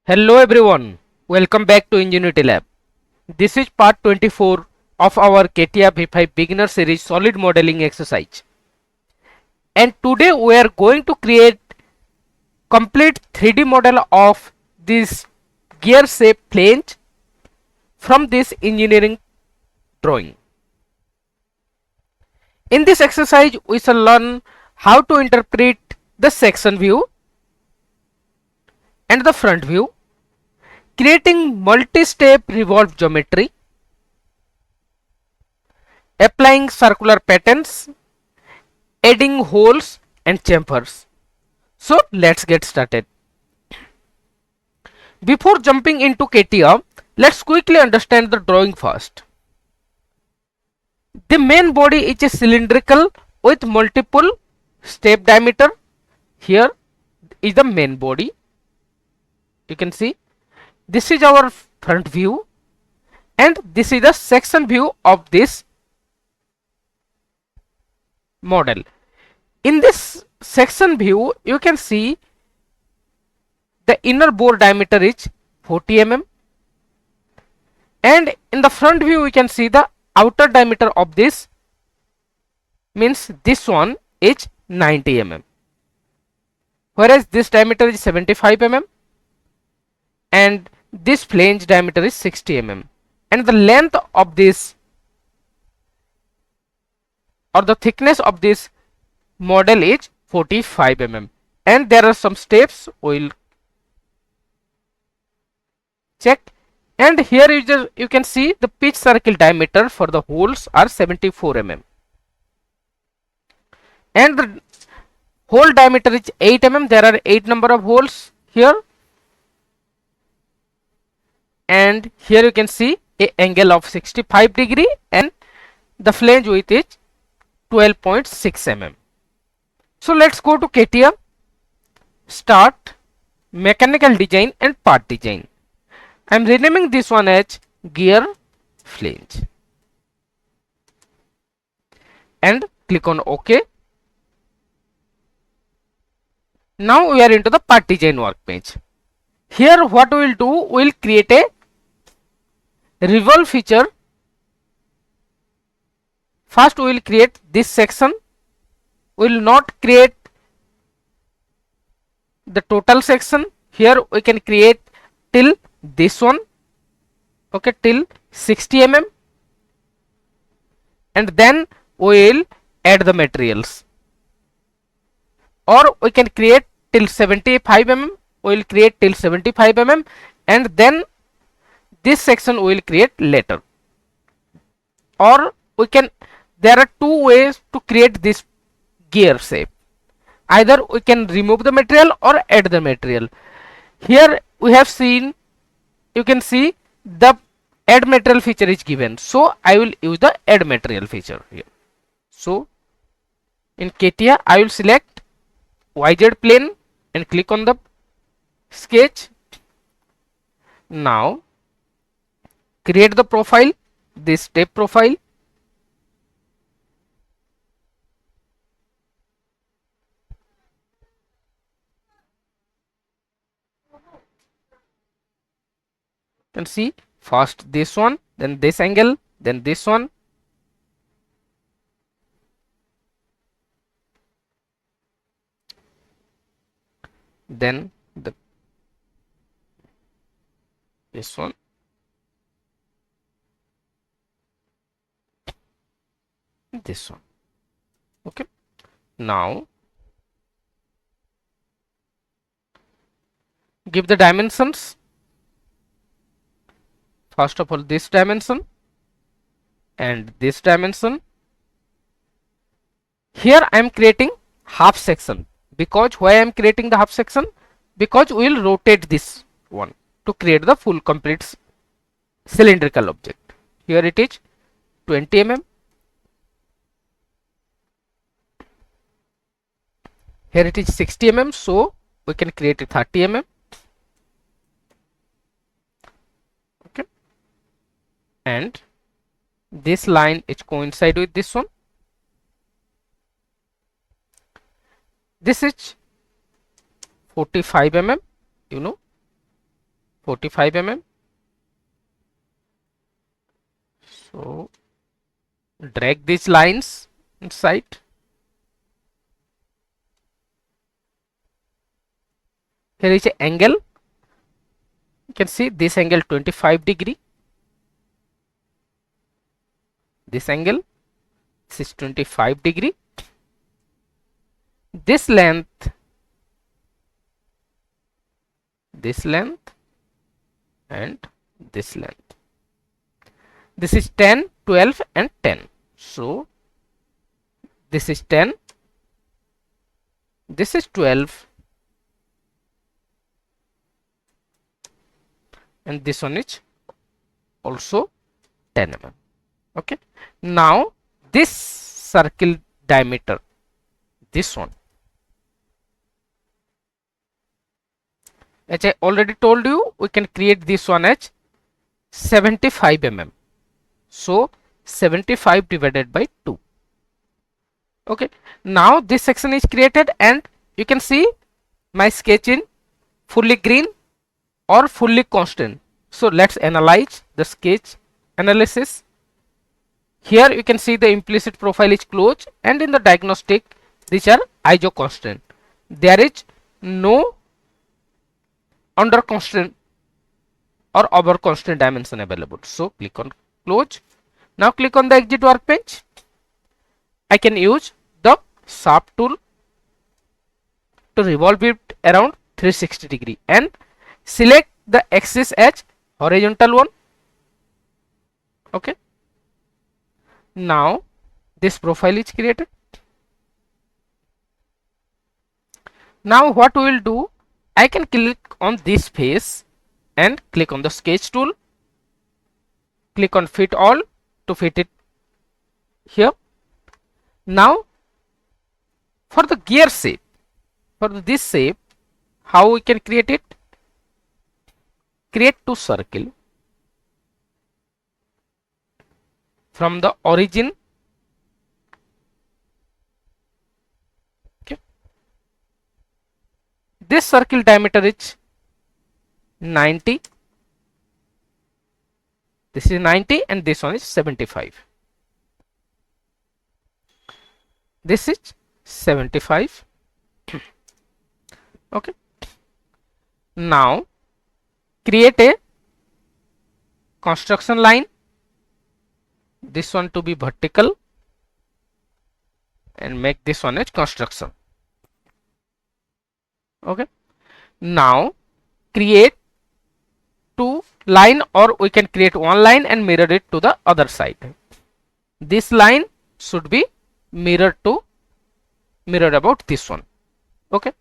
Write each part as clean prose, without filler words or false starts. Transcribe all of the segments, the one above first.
Hello everyone, welcome back to Enginuity Lab. This is part 24 of our CATIA V5 Beginner Series solid modeling exercise. And today we are going to create complete 3D model of this gear shape flange from this engineering drawing. In this exercise we shall learn how to interpret the section view and the front view, creating multi-step revolve geometry, applying circular patterns, adding holes and chamfers. So let's get started. Before jumping into CATIA, let's quickly understand the drawing first. The main body is a cylindrical with multiple step diameter. Here is the main body. You can see this is our front view and this is the section view of this model. In this section view you can see the inner bore diameter is 40 mm and in the front view we can see the outer diameter of this, means this one is 90 mm, whereas this diameter is 75 mm and this flange diameter is 60 mm, and the length of this or the thickness of this model is 45 mm, and there are some steps we'll check. And here you can see the pitch circle diameter for the holes are 74 mm and the hole diameter is 8 mm. There are 8 number of holes here, and here you can see a angle of 65 degree and the flange width is 12.6 mm. So let's go to CATIA, start, mechanical design and part design. I am renaming this one as gear flange and click on OK. Now we are into the part design workbench. Here what we will do, we will create a revolve feature. First we will create this section. We will not create the total section. Here we can create till this one, okay, till 60 mm, and then we will add the materials, or we can create till 75 mm. We will create till 75 mm and then this section we will create later. Or we can, there are two ways to create this gear shape. Either we can remove the material or add the material. Here we have seen, you can see the add material feature is given, so I will use the add material feature here. So in CATIA I will select YZ plane and click on the sketch. Now create the profile, this step profile. You can see first this one, then this angle, then this one. Then this one. This one. Okay. Now give the dimensions. First of all this dimension and this dimension. Here I am creating half section. Because why I am creating the half section? Because we will rotate this one to create the full complete cylindrical object. Here it is 20 mm. Here it is 60 mm, so we can create a 30 mm. Okay, and this line is coincide with this one. This is 45 mm, you know, 45 mm. So drag these lines inside. Here is an angle. You can see this angle 25 degree. This angle, this is 25 degree. This length, and this length. This is 10, 12 and 10. So this is 10, this is 12 and this one is also 10 mm. Okay. Now this circle diameter, this one, as I already told you, we can create this one as 75 mm. So 75 divided by 2. Okay. Now this section is created and you can see my sketch in fully green or fully constant. So let's analyze the sketch analysis. Here you can see the implicit profile is closed and in the diagnostic these are iso constant. There is no under constant or over constant dimension available. So click on close. Now click on the exit workbench. I can use the sharp tool to revolve it around 360 degree and select the axis as horizontal one. Okay. Now this profile is created. Now what we will do, I can click on this face and click on the sketch tool. Click on fit all to fit it here. Now for the gear shape, for this shape, how we can create it? Create two circle from the origin. Okay. This circle diameter is 90. This is 90 and this one is 75. This is 75. Okay. Now create a construction line. This one to be vertical and make this one as construction. Okay. Now create two line or we can create one line and mirror it to the other side. This line should be mirrored about this one. Okay.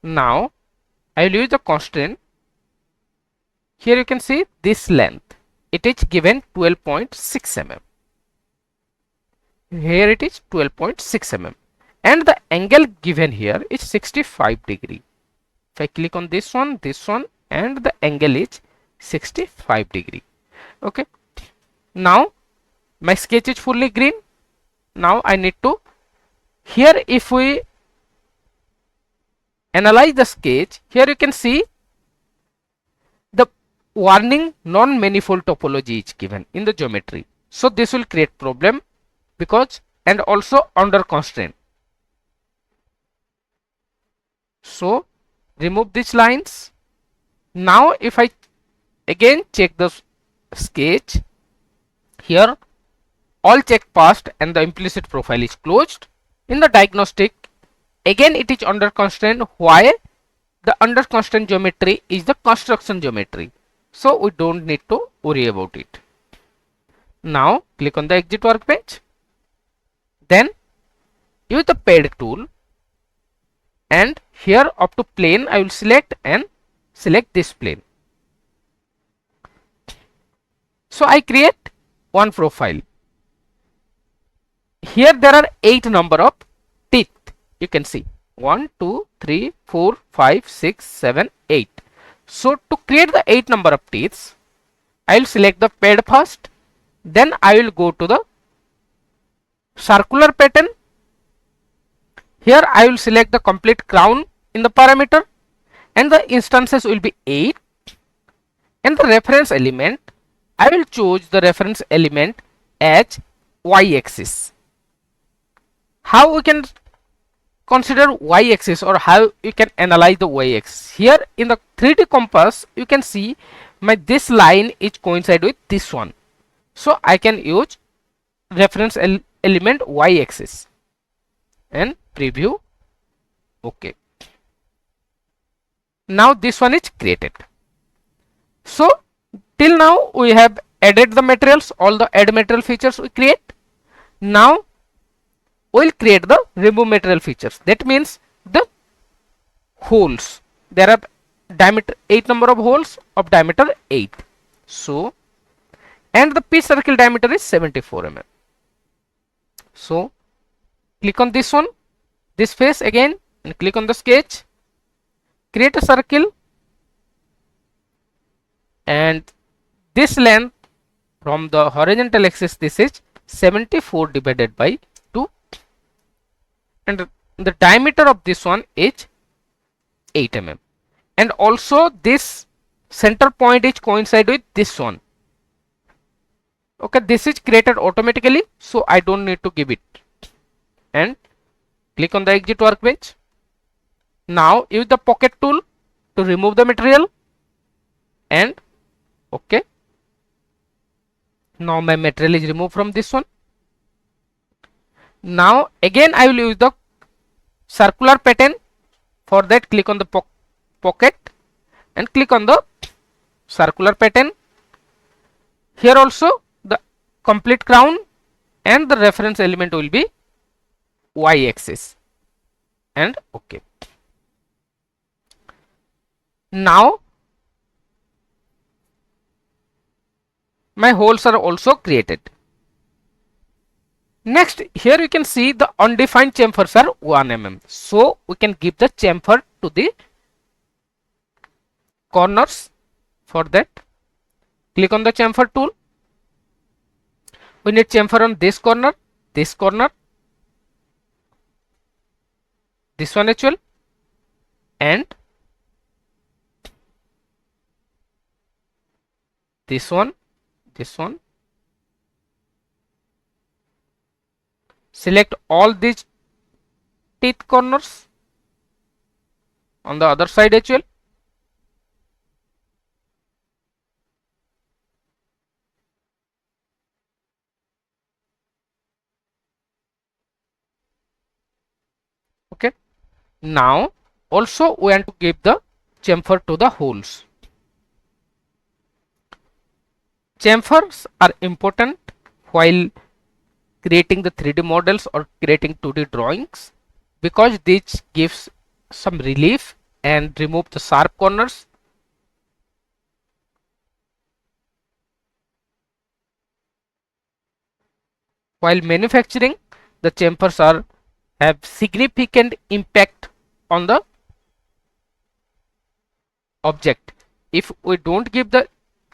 Now I will use the constraint. Here you can see this length. It is given 12.6 mm. Here it is 12.6 mm. And the angle given here is 65 degree. If I click on this one and the angle is 65 degree. Okay. Now my sketch is fully green. Now I need to, here if we analyze the sketch, here you can see the warning non-manifold topology is given in the geometry. So this will create problem because and also under constraint. So remove these lines. Now if I again check the sketch, here all check passed and the implicit profile is closed. In the diagnostic, again it is under constraint. Why? The under constraint geometry is the construction geometry. So we don't need to worry about it. Now click on the exit workbench. Then use the pad tool and here up to plane I will select and select this plane. So I create one profile. Here there are 8 number of teeth. You can see 1, 2, 3, 4, 5, 6, 7, 8. So to create the 8 number of teeth, I will select the pad first. Then I will go to the circular pattern. Here I will select the complete crown in the parameter and the instances will be 8. And the reference element, I will choose the reference element as y-axis. How we can consider y-axis, or how you can analyze the y-axis? Here in the 3D compass, you can see this line is coincide with this one. So I can use reference element y-axis and preview. Okay. Now this one is created. So till now we have added the materials, all the add material features we create. Now we will create the remove material features. That means the holes. There are diameter 8 number of holes of diameter 8. So, and the pitch circle diameter is 74 mm. So click on this one, this face again, and click on the sketch, create a circle, and this length from the horizontal axis, this is 74 divided by 2, and the diameter of this one is 8 mm, and also this center point is coincide with this one. Okay, this is created automatically, so I don't need to give it. And click on the exit workbench. Now use the pocket tool to remove the material, and okay, now my material is removed from this one. Now again I will use the circular pattern. For that, click on the pocket and click on the circular pattern. Here also the complete crown and the reference element will be y-axis, and okay. Now my holes are also created. Next, here you can see the undefined chamfers are 1 mm. So we can give the chamfer to the corners. For that, click on the chamfer tool. We need chamfer on this corner, this one as well, and this one. Select all these teeth corners on the other side as well. Okay. Now also we want to give the chamfer to the holes. Chamfers are important while creating the 3D models or creating 2D drawings, because this gives some relief and remove the sharp corners. While manufacturing, the chamfers have significant impact on the object. If we don't give the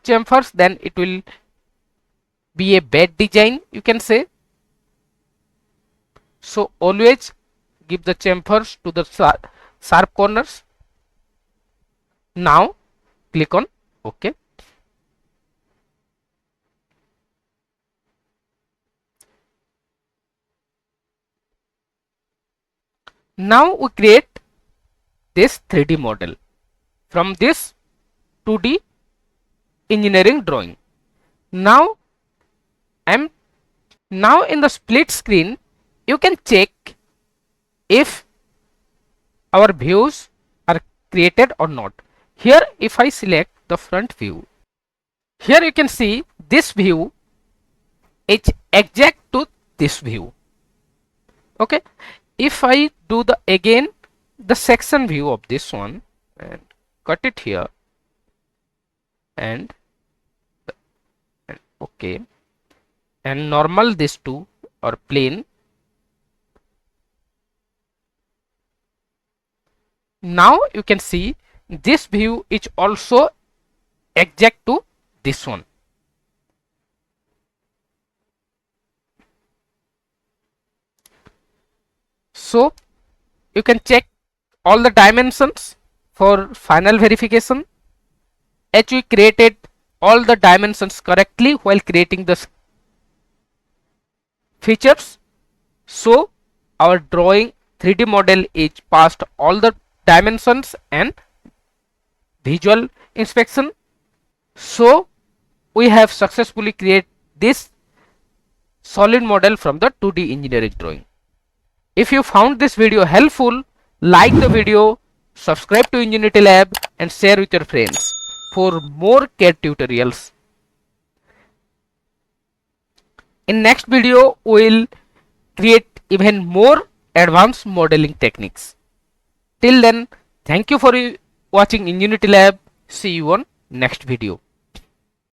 chamfers, then it will be a bad design, you can say. So always give the chamfers to the sharp corners. Now click on OK. Now we create this 3D model from this 2D engineering drawing. Now in the split screen, you can check if our views are created or not. Here if I select the front view, here you can see this view is exact to this view. Okay, if I do the again the section view of this one and cut it here and okay, and normal this two or plane. Now you can see this view is also exact to this one. So you can check all the dimensions for final verification. as we created all the dimensions correctly while creating the features, so our drawing 3D model is passed all the dimensions and visual inspection. So we have successfully created this solid model from the 2D engineering drawing. If you found this video helpful, like the video, subscribe to Enginuity Lab and share with your friends for more CAD tutorials. In next video, we will create even more advanced modeling techniques. Till then, thank you for watching Enginuity Lab. See you on next video.